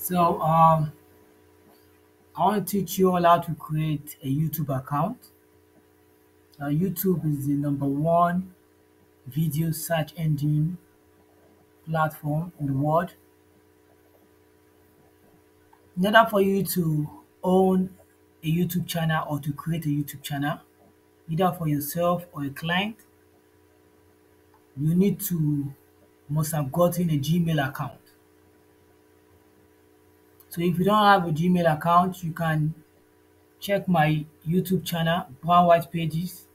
So I want to teach you all how to create a YouTube account. YouTube is the number one video search engine platform in the world. In order for you to own a YouTube channel or to create a YouTube channel, either for yourself or a client, you need to must have gotten a Gmail account. So if you don't have a Gmail account, you can check my YouTube channel, Brown White Pages,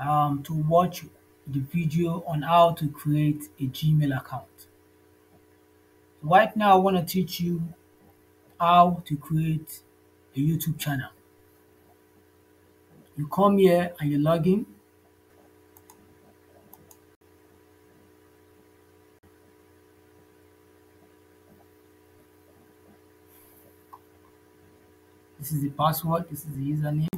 to watch the video on how to create a Gmail account. Right now, I want to teach you how to create a YouTube channel. You come here and you log in. This is the password, this is the username.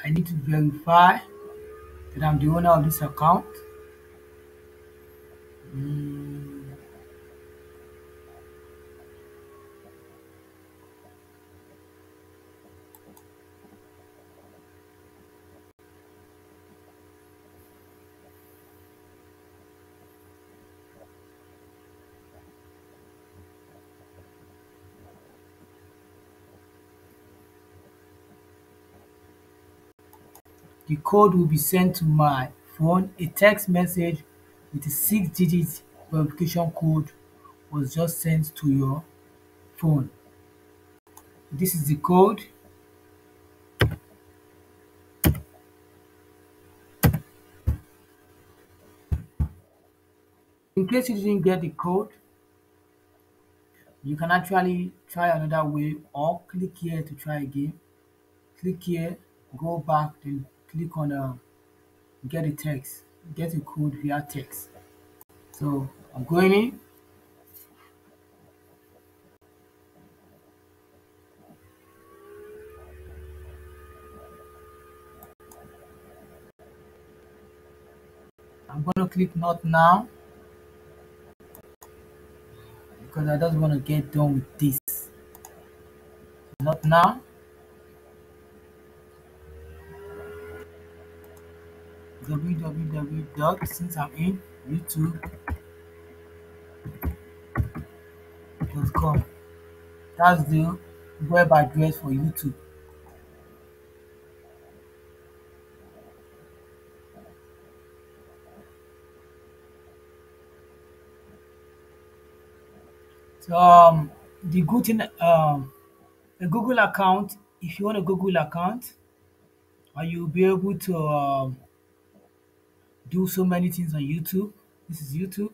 I need to verify that I'm the owner of this account. Mm, The code will be sent to my phone. A text message with a 6-digit verification code was just sent to your phone. This is the code. In case you didn't get the code, you can actually try another way or click here to try again. Click here, go back, then click on get a text, get a code via text. So I'm going in. I'm going to click not now because I just want to get done with this. Not now. www. Since I'm in youtube.com. That's the web address for YouTube. So the good thing, a Google account. If you want a Google account, you'll be able to do so many things on YouTube. This is YouTube.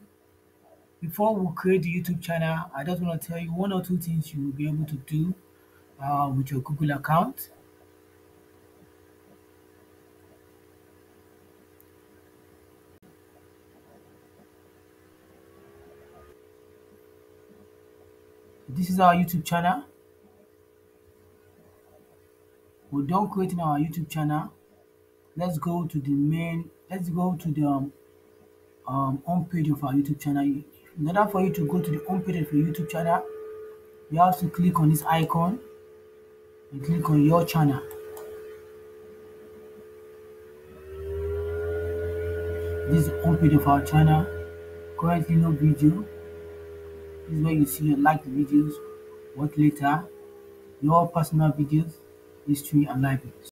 Before we create the YouTube channel, I just want to tell you one or two things you will be able to do with your Google account. This is our YouTube channel. We're done creating our YouTube channel. Let's go to the home page of our YouTube channel. In order for you to go to the home page of your YouTube channel, you have to click on this icon and click on your channel. This is the home page of our channel. Currently no video. This is where you see your liked videos, what later, your personal videos, history and libraries.